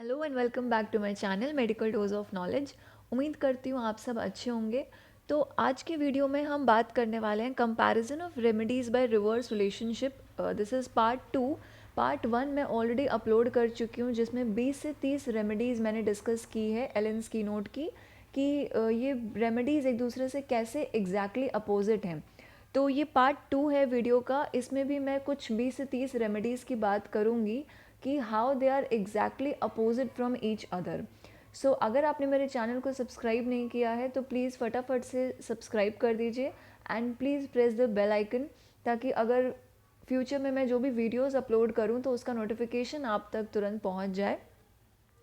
Hello and welcome back to my channel medical dose of knowledge. उम्मीद करती हूँ आप सब अच्छे होंगे। तो आज के वीडियो में हम बात करने वाले हैं comparison of remedies by reverse relationship. This is part 2। Part 1 मैं ऑलरेडी अपलोड कर चुकी हूँ जिसमें 20 से 30 रेमेडीज़ मैंने डिस्कस की है एलन स्कीनोट की कि ये रेमेडीज़ एक दूसरे से कैसे एग्जैक्टली अपोजिट हैं। तो ये पार्ट 2 है वीडियो का। इसमें भी मैं कुछ 20 से 30 रेमेडीज़ की बात करूँगी कि how they are exactly opposite from each other. So अगर आपने मेरे चैनल को सब्सक्राइब नहीं किया है तो प्लीज़ फटाफट से सब्सक्राइब कर दीजिए and please press the bell icon, ताकि अगर फ्यूचर में मैं जो भी वीडियोस अपलोड करूं तो उसका नोटिफिकेशन आप तक तुरंत पहुंच जाए।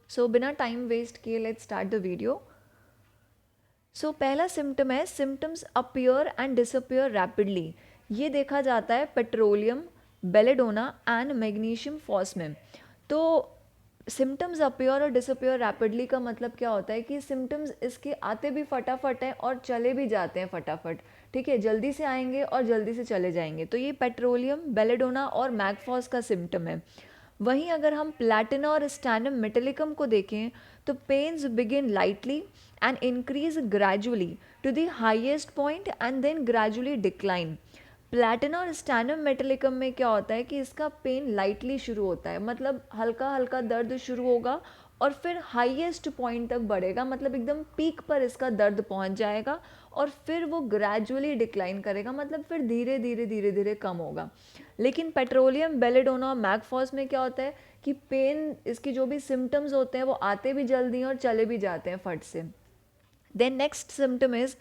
सो बिना टाइम वेस्ट किए लेट्स स्टार्ट द वीडियो। सो पहला सिम्टम है symptoms appear and disappear rapidly. ये देखा जाता है petroleum, belladonna and magnesium phosphate. तो सिम्टम्स अपीयर और डिसअपीयर रैपिडली का मतलब क्या होता है कि सिम्टम्स इसके आते भी फटाफट हैं और चले भी जाते हैं फटाफट। ठीक है, जल्दी से आएंगे और जल्दी से चले जाएंगे। तो ये पेट्रोलियम, बेलेडोना और मैगफॉस का सिम्टम है। वहीं अगर हम प्लैटिना और स्टैनम मेटेलिकम को देखें तो pains begin lightly and increase gradually to the highest point and then gradually decline. Platina और स्टैनम मेटेलिकम में क्या होता है कि इसका पेन लाइटली शुरू होता है, मतलब हल्का हल्का दर्द शुरू होगा और फिर हाईएस्ट पॉइंट तक बढ़ेगा, मतलब एकदम पीक पर इसका दर्द पहुंच जाएगा और फिर वो ग्रेजुअली डिक्लाइन करेगा, मतलब फिर धीरे धीरे धीरे धीरे कम होगा। लेकिन पेट्रोलियम, बेलेडोना और मैगफॉस में क्या होता है कि पेन, इसकी जो भी सिम्टम्स होते हैं वो आते भी जल्दी हैं और चले भी जाते हैं फट से। Then next symptom is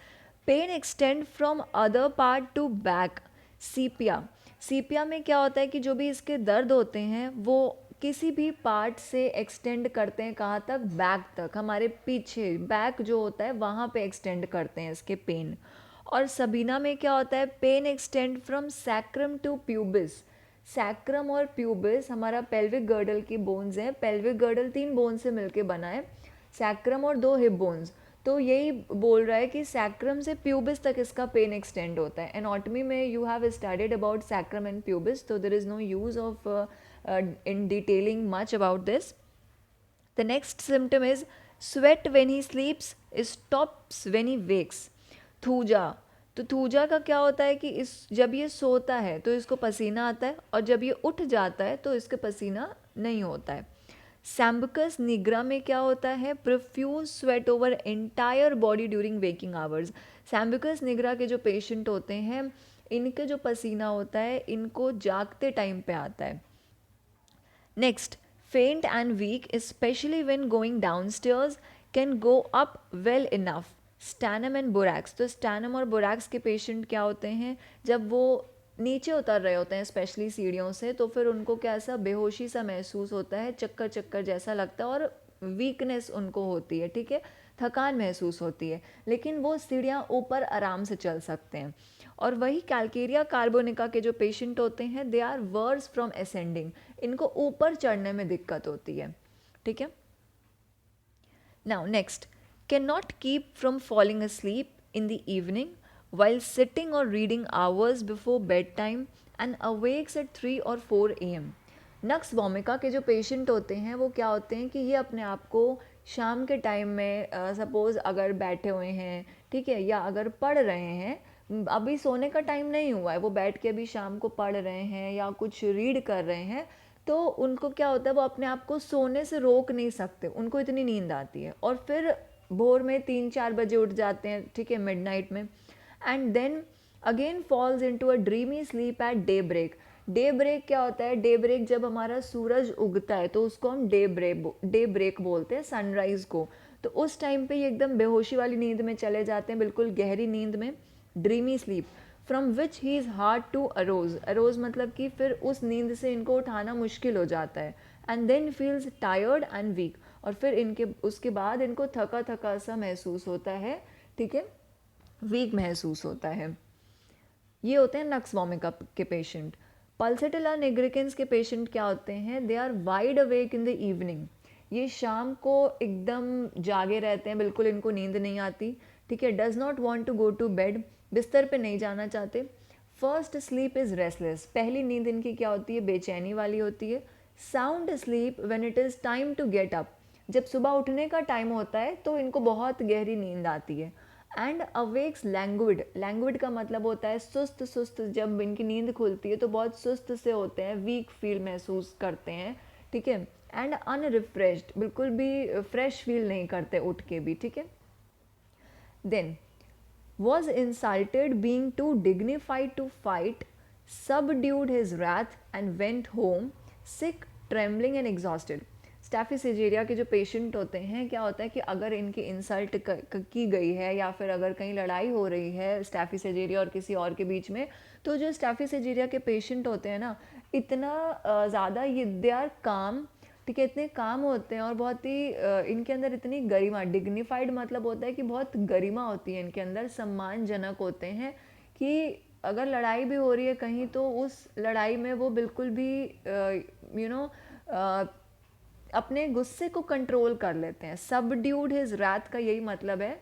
pain extend from other part to back. Sepia, sepia में क्या होता है कि जो भी इसके दर्द होते हैं वो किसी भी पार्ट से एक्सटेंड करते हैं, कहाँ तक? बैक तक, हमारे पीछे बैक जो होता है वहाँ पे एक्सटेंड करते हैं इसके पेन। और सबीना में क्या होता है? Pain extend from sacrum to pubis. Sacrum और प्यूबिस हमारा पेल्विक गर्डल की बोन्स हैं। पेल्विक गर्डल 3 बोन से मिलके बना है, सैक्रम और 2 हिप बोन्स। तो यही बोल रहा है कि सैक्रम से प्यूबिस तक इसका पेन एक्सटेंड होता है। एनाटॉमी में you have studied about sacrum and pubis, तो there is no use of in detailing much about this. The next symptom is sweat when he sleeps, stops when he wakes. Thuja, तो thuja का क्या होता है कि इस जब ये सोता है तो इसको पसीना आता है और जब ये उठ जाता है तो इसके पसीना नहीं होता है। सैम्बकस निग्रा में क्या होता है? Profuse sweat over entire body during waking hours. Sambucus nigra के जो पेशेंट होते हैं इनके जो पसीना होता है इनको जागते टाइम पे आता है। Next, faint and weak, especially when going downstairs, can go up well enough. Sternum and borax, तो sternum और borax के पेशेंट क्या होते हैं, जब वो नीचे उतर रहे होते हैं स्पेशली सीढ़ियों से, तो फिर उनको क्या सा बेहोशी सा महसूस होता है, चक्कर चक्कर जैसा लगता है और वीकनेस उनको होती है। ठीक है, थकान महसूस होती है, लेकिन वो सीढ़ियाँ ऊपर आराम से चल सकते हैं। और वही कैल्केरिया कार्बोनिका के जो पेशेंट होते हैं they are worse from ascending, इनको ऊपर चढ़ने में दिक्कत होती है। ठीक है, now next, can not keep from falling asleep in the evening while sitting or reading hours before bedtime and awakes at 3 or 4 am. Nux vomica के जो पेशेंट होते हैं वो क्या होते हैं कि ये अपने आप को शाम के टाइम में सपोज़ अगर बैठे हुए हैं, ठीक है, या अगर पढ़ रहे हैं, अभी सोने का टाइम नहीं हुआ है, वो बैठ के अभी शाम को पढ़ रहे हैं या कुछ रीड कर रहे हैं, तो उनको क्या होता है वो अपने आप को सोने से रोक नहीं सकते, उनको इतनी नींद आती है और फिर भोर में 3-4 बजे उठ जाते हैं, ठीक है, मिडनाइट में, and then again falls into a dreamy sleep at daybreak. Daybreak क्या होता है? डे ब्रेक जब हमारा सूरज उगता है तो उसको हम डे ब्रेक बोलते हैं, सनराइज को। तो उस टाइम पे ये एकदम बेहोशी वाली नींद में चले जाते हैं, बिल्कुल गहरी नींद में, dreamy sleep, from which he is hard to arouse. Arouse मतलब कि फिर उस नींद से इनको उठाना मुश्किल हो जाता है, and then feels tired and weak, और फिर इनके उसके बाद इनको थका थका सा महसूस होता है, ठीक है, वीक महसूस होता है। ये होते हैं नक्स वोमिका के पेशेंट। पल्सेटिला निग्रिकेंस के पेशेंट क्या होते हैं? They are wide awake in the evening, ये शाम को एकदम जागे रहते हैं, बिल्कुल इनको नींद नहीं आती, ठीक है, does not want to go to bed, बिस्तर पे नहीं जाना चाहते। फर्स्ट स्लीप इज़ रेस्टलेस, पहली नींद इनकी क्या होती है? बेचैनी वाली होती है। Sound sleep when it is time to get up, जब सुबह उठने का टाइम होता है तो इनको बहुत गहरी नींद आती है। एंड अवेक्स लैंग्विड, लैंग्विड का मतलब होता है सुस्त सुस्त, जब इनकी नींद खुलती है तो बहुत सुस्त से होते हैं, वीक फील महसूस करते हैं, ठीक है। एंड अनरिफ्रेश्ड, बिल्कुल भी फ्रेश फील नहीं करते उठ के भी, ठीक है। Then was insulted, being too dignified to fight, subdued his wrath and went home sick, trembling and exhausted. स्टैफी सिजेरिया के जो पेशेंट होते हैं, क्या होता है कि अगर इनकी इंसल्ट की गई है या फिर अगर कहीं लड़ाई हो रही है स्टैफी सिजेरिया और किसी और के बीच में, तो जो स्टैफी सिजेरिया के पेशेंट होते हैं ना, इतना ज़्यादा ये दे आर काम, ठीक है, इतने काम होते हैं और बहुत ही इनके अंदर इतनी गरिमा, डिग्निफाइड मतलब होता है कि बहुत गरिमा होती है इनके अंदर, सम्मानजनक होते हैं कि अगर लड़ाई भी हो रही है कहीं तो उस लड़ाई में वो बिल्कुल भी अपने गुस्से को कंट्रोल कर लेते हैं। सबड्यूड हिज रैथ का यही मतलब है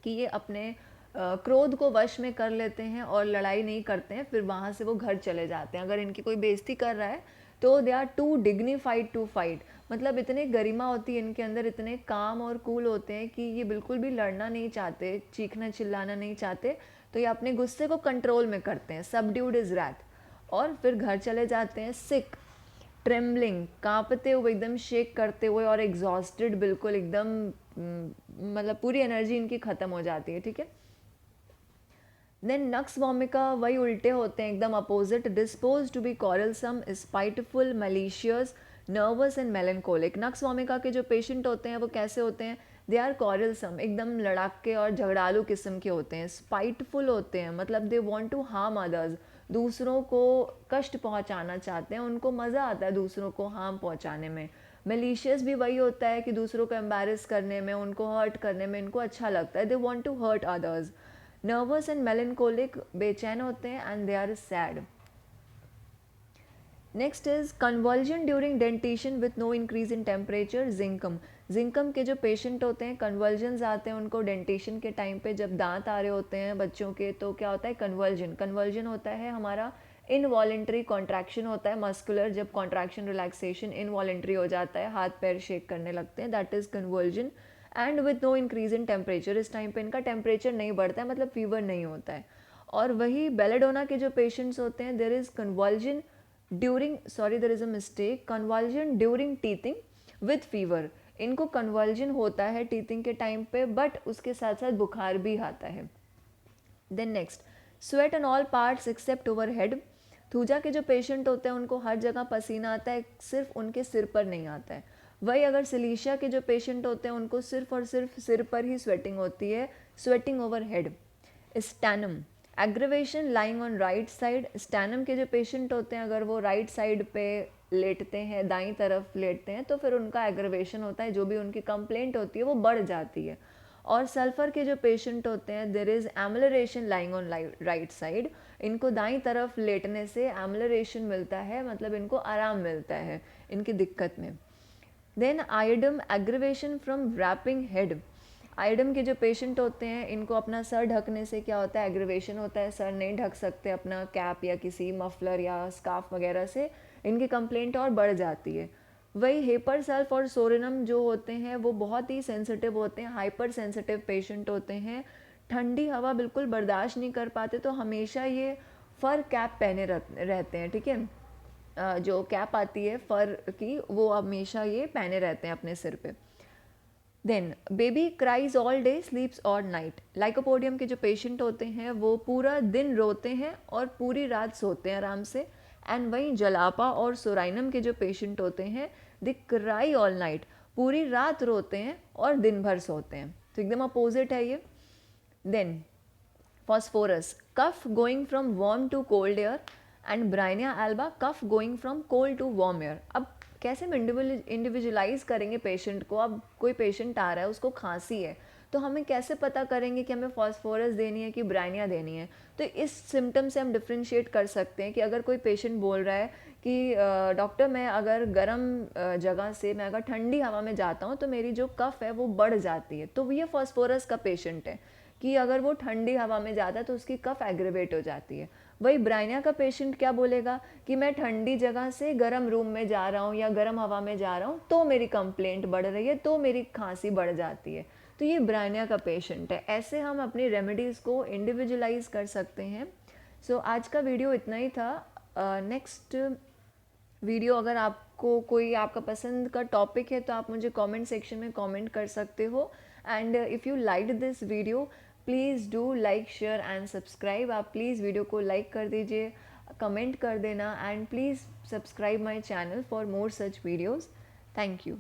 कि ये अपने क्रोध को वश में कर लेते हैं और लड़ाई नहीं करते हैं, फिर वहाँ से वो घर चले जाते हैं। अगर इनकी कोई बेइज्जती कर रहा है तो they are too dignified to fight, मतलब इतने गरिमा होती है इनके अंदर, इतने काम और कूल होते हैं कि ये बिल्कुल भी लड़ना नहीं चाहते, चीखना चिल्लाना नहीं चाहते, तो ये अपने गुस्से को कंट्रोल में करते हैं। सबड्यूड इज रैथ, और फिर घर चले जाते हैं। सिक, ट्रेम्बलिंग, कांपते हुए, एकदम शेक करते हुए, और एग्जॉस्टेड, बिल्कुल एकदम मतलब पूरी एनर्जी इनकी ख़त्म हो जाती है, ठीक है। देन नक्स वोमिका वही उल्टे होते हैं, एकदम opposite. Dispose to be quarrelsome, spiteful, malicious, nervous and melancholic. Nux vomica के जो पेशेंट होते हैं वो कैसे होते हैं? दे आर कॉरलसम, एकदम लड़ाके और झगड़ालू किस्म के होते हैं। स्पाइटफुल होते हैं, मतलब they want to harm others, दूसरों को कष्ट पहुंचाना चाहते हैं, उनको मज़ा आता है दूसरों को हार्म पहुंचाने में। मेलिशियस भी वही होता है कि दूसरों को एम्बैरस करने में, उनको हर्ट करने में इनको अच्छा लगता है, they want to hurt others. Nervous and melancholic, बेचैन होते हैं, and they are sad. Next is convulsion during dentition with no increase in temperature, Zincum. Zincum के जो पेशेंट होते हैं, कन्वर्जन्स आते हैं उनको डेंटेशन के टाइम पे, जब दांत आ रहे होते हैं बच्चों के, तो क्या होता है? कन्वर्जन। कन्वर्जन होता है हमारा इनवॉलेंट्री कॉन्ट्रैक्शन होता है, मस्कुलर, जब कॉन्ट्रैक्शन रिलैक्सेशन इनवॉलेंट्री हो जाता है, हाथ पैर शेक करने लगते हैं, that is convulsion. And with no increase in temperature, इस टाइम पे इनका टेम्परेचर नहीं बढ़ता है, मतलब फीवर नहीं होता है। और वही बेलेडोना के जो पेशेंट्स होते हैं, there is convulsion during, sorry there is a mistake, conversion during teething with fever. इनको कन्वर्जन होता है टीथिंग के टाइम पे, बट उसके साथ साथ बुखार भी आता है। Then next, sweat on all parts except over head. Thuja के जो पेशेंट होते हैं उनको हर जगह पसीना आता है, सिर्फ उनके सिर पर नहीं आता है। वही अगर सिलीशिया के जो पेशेंट होते हैं उनको सिर्फ और सिर्फ सिर पर ही स्वेटिंग होती है, sweating over head. Stannum, aggravation lying on right side. Stannum के जो पेशेंट होते हैं अगर वो राइट साइड पे लेटते हैं, दाईं तरफ लेटते हैं, तो फिर उनका एग्रीवेशन होता है, जो भी उनकी कंप्लेंट होती है वो बढ़ जाती है। और सल्फर के जो पेशेंट होते हैं, there is amelioration lying on right side. इनको दाईं तरफ लेटने से एमलरेशन मिलता है, मतलब इनको आराम मिलता है इनकी दिक्कत में। Then Iodum, aggravation from wrapping head. Iodum के जो पेशेंट होते हैं इनको अपना सर ढकने से क्या होता है? एग्रीवेशन होता है, सर नहीं ढक सकते अपना कैप या किसी मफलर या स्कार्फ वगैरह से, इनकी कंप्लेंट और बढ़ जाती है। वही हेपर सल्फ और सोरेनम जो होते हैं वो बहुत ही सेंसिटिव होते हैं, हाइपर सेंसिटिव पेशेंट होते हैं, ठंडी हवा बिल्कुल बर्दाश्त नहीं कर पाते, तो हमेशा ये फर कैप पहने रहते हैं, ठीक है। जो कैप आती है फर की, वो हमेशा ये पहने रहते हैं अपने सिर पे। Then baby cries all day, sleeps all night. Lycopodium के जो पेशेंट होते हैं वो पूरा दिन रोते हैं और पूरी रात सोते हैं आराम से। एंड वहीं जलापा और सोराइनम के जो पेशेंट होते हैं, दे क्राई ऑल नाइट, पूरी रात रोते हैं और दिन भर सोते हैं, तो एकदम अपोजिट है ये। Then phosphorus, cough going from warm to cold air. And Bryonia alba, cough going from cold to warm air. अब कैसे हम इंडिविजुअलाइज करेंगे पेशेंट को? अब कोई पेशेंट आ रहा है, उसको खांसी है, तो हमें कैसे पता करेंगे कि हमें फॉस्फोरस देनी है कि ब्राइनिया देनी है? तो इस सिम्टम से हम डिफ्रेंशिएट कर सकते हैं कि अगर कोई पेशेंट बोल रहा है कि डॉक्टर मैं अगर गर्म जगह से मैं अगर ठंडी हवा में जाता हूँ तो मेरी जो कफ है वो बढ़ जाती है, तो ये फॉस्फोरस का पेशेंट है कि अगर वो ठंडी हवा में जाता है तो उसकी कफ एग्रेवेट हो जाती है। वही ब्राइनिया का पेशेंट क्या बोलेगा कि मैं ठंडी जगह से गर्म रूम में जा रहा हूँ या गर्म हवा में जा रहा हूँ तो मेरी कंप्लेंट बढ़ रही है, तो मेरी खांसी बढ़ जाती है। तो ये ब्राइनिया का पेशेंट है। ऐसे हम अपनी रेमेडीज़ को इंडिविजुअलाइज कर सकते हैं। सो आज का वीडियो इतना ही था। नेक्स्ट वीडियो अगर आपको कोई आपका पसंद का टॉपिक है तो आप मुझे कमेंट सेक्शन में कमेंट कर सकते हो। And if you like this video, please do like share and subscribe. आप प्लीज़ वीडियो को लाइक कर दीजिए, कमेंट कर देना, and please subscribe my channel for more such videos. Thank you.